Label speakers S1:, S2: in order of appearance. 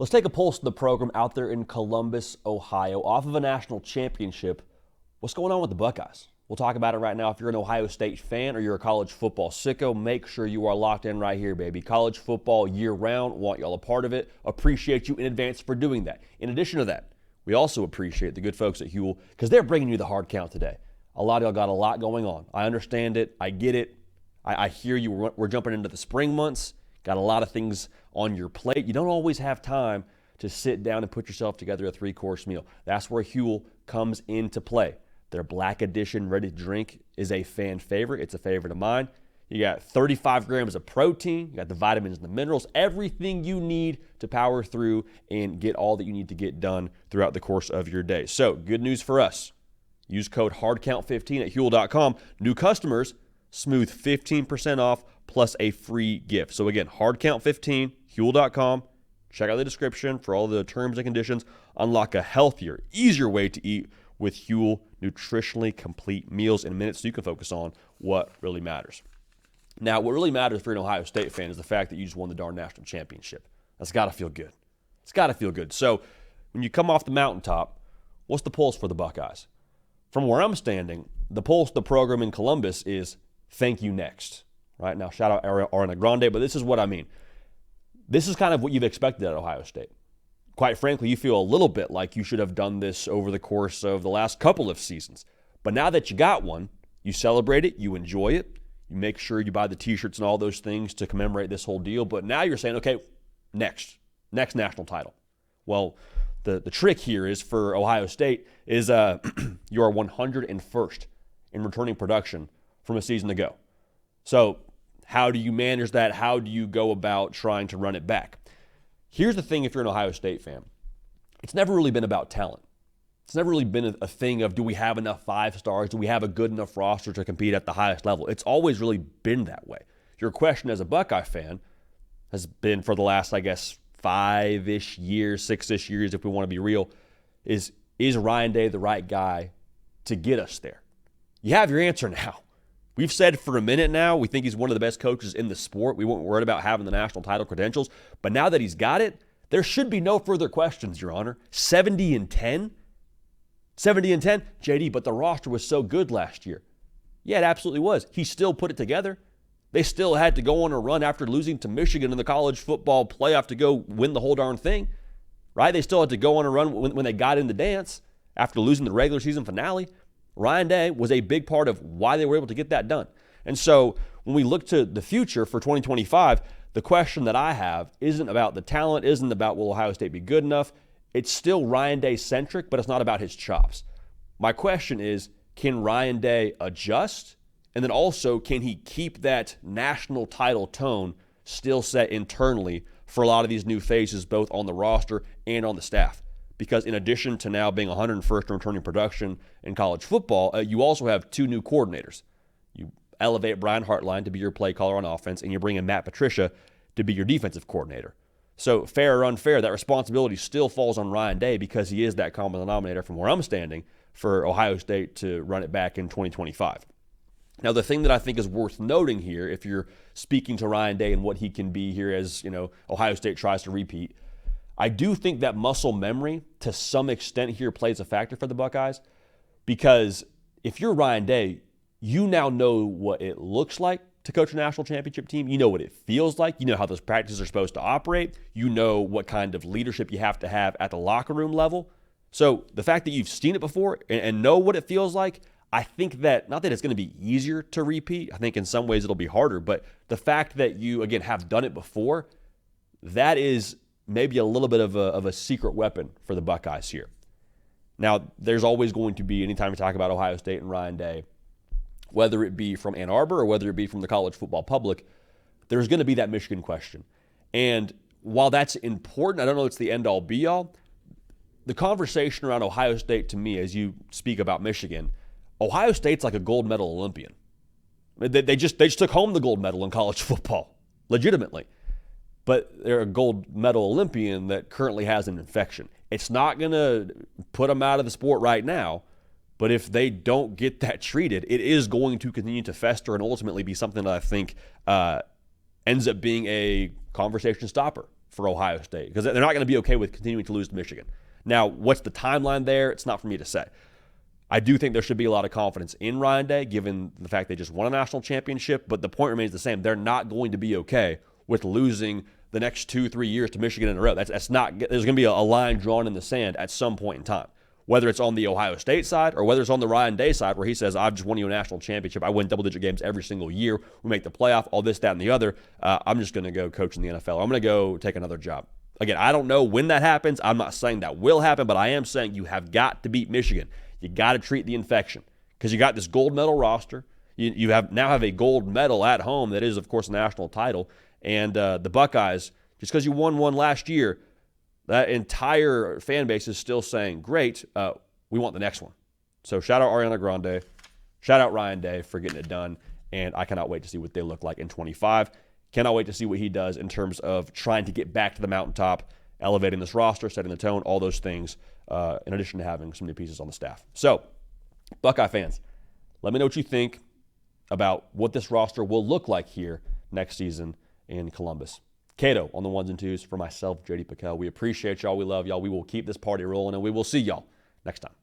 S1: Let's take a pulse of the program out there in Columbus, Ohio, off of a national championship. What's going on with the Buckeyes? We'll talk about it right now. If you're an Ohio State fan or you're a college football sicko, make sure you are locked in right here, baby. College football year-round. Want y'all a part of it. Appreciate you in advance for doing that. In addition to that, we also appreciate the good folks at Huel because they're bringing you the hard count today. A lot of y'all got a lot going on. I understand it. I get it. I hear you. We're jumping into the spring months. Got a lot of things on your plate. You don't always have time to sit down and put yourself together a 3-course meal. That's where Huel comes into play. Their Black Edition ready to drink is a fan favorite. It's a favorite of mine. You got 35 grams of protein. You got the vitamins and the minerals, everything you need to power through and get all that you need to get done throughout the course of your day. So good news for us. Use code HARDCOUNT15 at Huel.com. New customers, smooth 15% off plus a free gift. So again, HARDCOUNT15, Huel.com. Check out the description for all the terms and conditions. Unlock a healthier, easier way to eat with Huel nutritionally complete meals in minutes so you can focus on what really matters. Now, what really matters for an Ohio State fan is the fact that you just won the darn national championship. That's got to feel good. It's got to feel good. So when you come off the mountaintop, what's the pulse for the Buckeyes? From where I'm standing, the pulse of the program in Columbus is thank you next. Right now, shout out Ariana Grande, but this is what I mean. This is kind of what you've expected at Ohio State. Quite frankly, you feel a little bit like you should have done this over the course of the last couple of seasons. But now that you got one, you celebrate it, you enjoy it, you make sure you buy the t-shirts and all those things to commemorate this whole deal. But now you're saying, okay, next national title. Well, the trick here is for Ohio State is you are 101st in returning production from a season ago. So how do you manage that? How do you go about trying to run it back? Here's the thing if you're an Ohio State fan. It's never really been about talent. It's never really been a thing of do we have enough 5 stars? Do we have a good enough roster to compete at the highest level? It's always really been that way. Your question as a Buckeye fan has been for the last, 5-ish years, 6-ish years, if we want to be real, is Ryan Day the right guy to get us there? You have your answer now. We've said for a minute now, we think he's one of the best coaches in the sport. We weren't worried about having the national title credentials. But now that he's got it, there should be no further questions, Your Honor. 70-10? 70-10? JD, but the roster was so good last year. Yeah, it absolutely was. He still put it together. They still had to go on a run after losing to Michigan in the college football playoff to go win the whole darn thing, right? They still had to go on a run when they got in the dance after losing the regular season finale. Ryan Day was a big part of why they were able to get that done. And so when we look to the future for 2025, the question that I have isn't about the talent, isn't about will Ohio State be good enough. It's still Ryan Day-centric, but it's not about his chops. My question is, can Ryan Day adjust? And then also, can he keep that national title tone still set internally for a lot of these new faces, both on the roster and on the staff? Because in addition to now being 101st in returning production in college football, you also have 2 new coordinators. You elevate Brian Hartline to be your play caller on offense, and you bring in Matt Patricia to be your defensive coordinator. So fair or unfair, that responsibility still falls on Ryan Day because he is that common denominator from where I'm standing for Ohio State to run it back in 2025. Now, the thing that I think is worth noting here, if you're speaking to Ryan Day and what he can be here as Ohio State tries to repeat, I do think that muscle memory to some extent here plays a factor for the Buckeyes because if you're Ryan Day, you now know what it looks like to coach a national championship team. You know what it feels like. You know how those practices are supposed to operate. You know what kind of leadership you have to have at the locker room level. So the fact that you've seen it before and know what it feels like, I think that, not that it's going to be easier to repeat. I think in some ways it'll be harder. But the fact that you, again, have done it before, that is maybe a little bit of a secret weapon for the Buckeyes here. Now, there's always going to be, anytime we talk about Ohio State and Ryan Day, whether it be from Ann Arbor or whether it be from the college football public, there's going to be that Michigan question. And while that's important, I don't know it's the end-all, be-all, the conversation around Ohio State to me, as you speak about Michigan, Ohio State's like a gold medal Olympian. They just took home the gold medal in college football, legitimately. But they're a gold medal Olympian that currently has an infection. It's not going to put them out of the sport right now, but if they don't get that treated, it is going to continue to fester and ultimately be something that I think ends up being a conversation stopper for Ohio State because they're not going to be okay with continuing to lose to Michigan. Now, what's the timeline there? It's not for me to say. I do think there should be a lot of confidence in Ryan Day, given the fact they just won a national championship, but the point remains the same. They're not going to be okay with losing the next 2-3 years to Michigan in a row. That's not. There's going to be a line drawn in the sand at some point in time, whether it's on the Ohio State side or whether it's on the Ryan Day side, where he says, "I've just won you a national championship. I win double-digit games every single year. We make the playoff. All this, that, and the other. I'm just going to go coach in the NFL. I'm going to go take another job." Again, I don't know when that happens. I'm not saying that will happen, but I am saying you have got to beat Michigan. You got to treat the infection because you got this gold medal roster. You now have a gold medal at home that is, of course, a national title. And the Buckeyes, just because you won one last year, that entire fan base is still saying, great, we want the next one. So shout out Ariana Grande. Shout out Ryan Day for getting it done. And I cannot wait to see what they look like in 25. Cannot wait to see what he does in terms of trying to get back to the mountaintop, elevating this roster, setting the tone, all those things, in addition to having some new pieces on the staff. So, Buckeye fans, let me know what you think about what this roster will look like here next season in Columbus. Cato on the ones and twos for myself, JD PicKell. We appreciate y'all. We love y'all. We will keep this party rolling, and we will see y'all next time.